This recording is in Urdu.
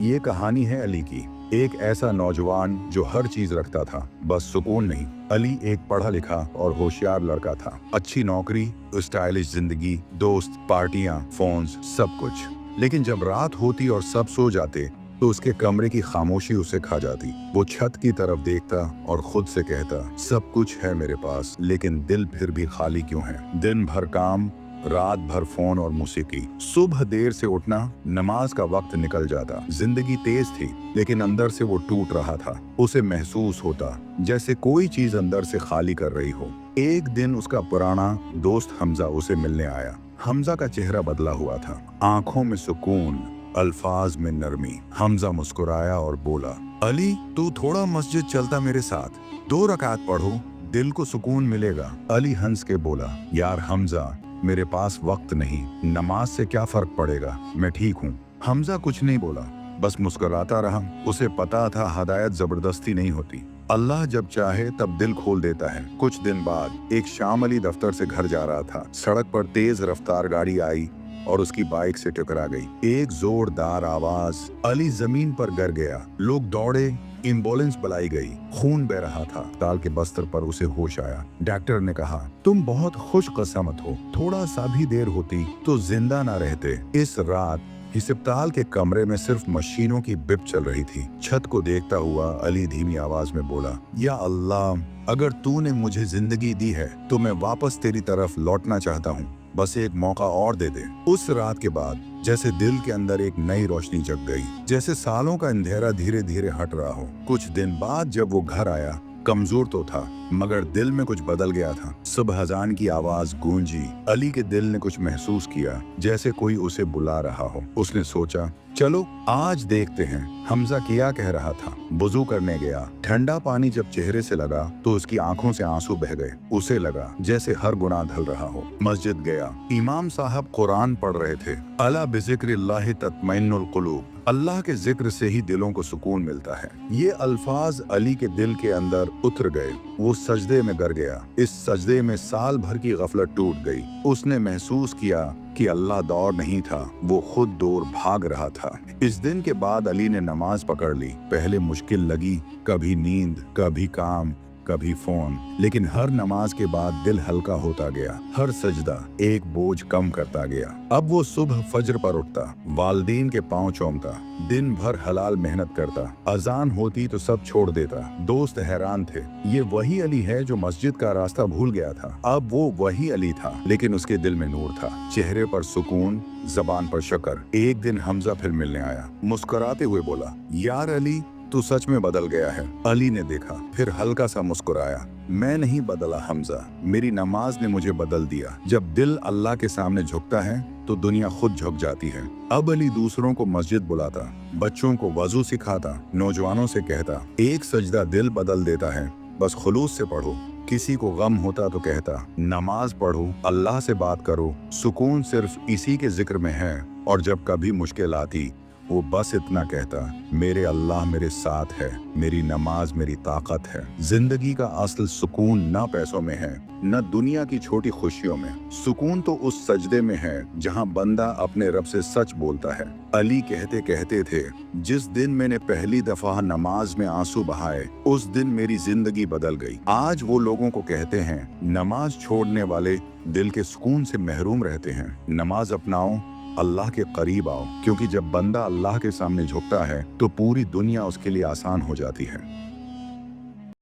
یہ کہانی ہے علی کی، ایک ایسا نوجوان جو ہر چیز رکھتا تھا بس سکون نہیں۔ علی ایک پڑھا لکھا اور ہوشیار لڑکا تھا، اچھی نوکری، اسٹائلش زندگی، دوست، پارٹیاں، فونز، سب کچھ۔ لیکن جب رات ہوتی اور سب سو جاتے تو اس کے کمرے کی خاموشی اسے کھا جاتی۔ وہ چھت کی طرف دیکھتا اور خود سے کہتا، سب کچھ ہے میرے پاس لیکن دل پھر بھی خالی کیوں ہے؟ دن بھر کام، رات بھر فون اور موسیقی، صبح دیر سے اٹھنا، نماز کا وقت نکل جاتا۔ زندگی تیز تھی لیکن اندر سے وہ ٹوٹ رہا تھا۔ اسے محسوس ہوتا جیسے کوئی چیز اندر سے خالی کر رہی ہو۔ ایک دن اس کا پرانا دوست حمزہ اسے ملنے آیا۔ حمزہ کا چہرہ بدلا ہوا تھا، آنکھوں میں سکون، الفاظ میں نرمی۔ حمزہ مسکرایا اور بولا، علی تو تھوڑا مسجد چلتا میرے ساتھ، 2 رکعت پڑھو، دل کو سکون ملے گا۔ علی ہنس کے بولا، یار حمزہ، میرے پاس وقت نہیں، نماز سے کیا فرق پڑے گا، میں ٹھیک ہوں۔ حمزہ کچھ نہیں بولا، بس مسکراتا رہا۔ اسے پتا تھا ہدایت زبردستی نہیں ہوتی، اللہ جب چاہے تب دل کھول دیتا ہے۔ کچھ دن بعد ایک شام علی دفتر سے گھر جا رہا تھا۔ سڑک پر تیز رفتار گاڑی آئی اور اس کی بائک سے ٹکرا گئی۔ ایک زوردار آواز، علی زمین پر گر گیا۔ لوگ دوڑے، ایمبولینس بلائی گئی، خون بہ رہا تھا۔ اسپتال کے بستر پر اسے ہوش آیا۔ ڈاکٹر نے کہا، تم بہت خوش قسمت ہو، تھوڑا سا بھی دیر ہوتی تو زندہ نہ رہتے۔ اس رات اسپتال کے کمرے میں صرف مشینوں کی بپ چل رہی تھی۔ چھت کو دیکھتا ہوا علی دھیمی آواز میں بولا، یا اللہ، اگر تو نے مجھے زندگی دی ہے تو میں واپس تیری طرف لوٹنا چاہتا ہوں، بس ایک موقع اور دے دے۔ اس رات کے بعد جیسے دل کے اندر ایک نئی روشنی جگ گئی، جیسے سالوں کا اندھیرا دھیرے دھیرے ہٹ رہا ہو۔ کچھ دن بعد جب وہ گھر آیا، کمزور تو تھا مگر دل میں کچھ بدل گیا تھا۔ صبح اذان کی آواز گونجی، علی کے دل نے کچھ محسوس کیا، جیسے کوئی اسے بلا رہا ہو۔ اس نے سوچا، چلو آج دیکھتے ہیں حمزہ کیا کہہ رہا تھا۔ وضو کرنے گیا۔ ٹھنڈا پانی جب چہرے سے لگا تو اس کی آنکھوں سے آنسو بہہ گئے۔ اسے لگا جیسے ہر گناہ دھل رہا ہو۔ مسجد گیا۔ امام صاحب قرآن پڑھ رہے تھے، الا بذکر اللہ تطمئن القلوب، اللہ کے ذکر سے ہی دلوں کو سکون ملتا ہے۔ یہ الفاظ علی کے دل کے اندر اتر گئے۔ وہ سجدے میں گر گیا۔ اس سجدے میں سال بھر کی غفلت ٹوٹ گئی۔ اس نے محسوس کیا کہ اللہ دور نہیں تھا، وہ خود دور بھاگ رہا تھا۔ اس دن کے بعد علی نے نماز پکڑ لی۔ پہلے مشکل لگی، کبھی نیند، کبھی کام، کبھی فون، لیکن ہر نماز کے بعد دل ہلکا ہوتا گیا۔ ہر سجدہ ایک بوجھ کم کرتا گیا۔ اب وہ صبح فجر پر اٹھتا، والدین کے پاؤں چومتا، دن بھر حلال محنت کرتا، اذان ہوتی تو سب چھوڑ دیتا۔ دوست حیران تھے، یہ وہی علی ہے جو مسجد کا راستہ بھول گیا تھا۔ اب وہ وہی علی تھا لیکن اس کے دل میں نور تھا، چہرے پر سکون، زبان پر شکر۔ ایک دن حمزہ پھر ملنے آیا، مسکراتے ہوئے بولا، یار علی، تو سچ میں بدل گیا ہے۔ علی نے دیکھا، پھر ہلکا سا مسکرایا، میں نہیں بدلا حمزہ، میری نماز نے مجھے بدل دیا۔ جب دل اللہ کے سامنے جھکتا ہے تو دنیا خود جھک جاتی ہے۔ اب علی دوسروں کو مسجد بلاتا، بچوں کو وضو سکھاتا، نوجوانوں سے کہتا، ایک سجدہ دل بدل دیتا ہے، بس خلوص سے پڑھو۔ کسی کو غم ہوتا تو کہتا، نماز پڑھو، اللہ سے بات کرو، سکون صرف اسی کے ذکر میں ہے۔ اور جب کبھی مشکل آتی وہ بس اتنا کہتا، میرے اللہ میرے ساتھ ہے، میری نماز میری طاقت ہے۔ زندگی کا اصل سکون نہ پیسوں میں ہے، نہ دنیا کی چھوٹی خوشیوں میں، سکون تو اس سجدے میں ہے جہاں بندہ اپنے رب سے سچ بولتا ہے۔ علی کہتے تھے، جس دن میں نے پہلی دفعہ نماز میں آنسو بہائے اس دن میری زندگی بدل گئی۔ آج وہ لوگوں کو کہتے ہیں، نماز چھوڑنے والے دل کے سکون سے محروم رہتے ہیں۔ نماز اپناؤ، اللہ کے قریب آؤ، کیونکہ جب بندہ اللہ کے سامنے جھکتا ہے تو پوری دنیا اس کے لیے آسان ہو جاتی ہے۔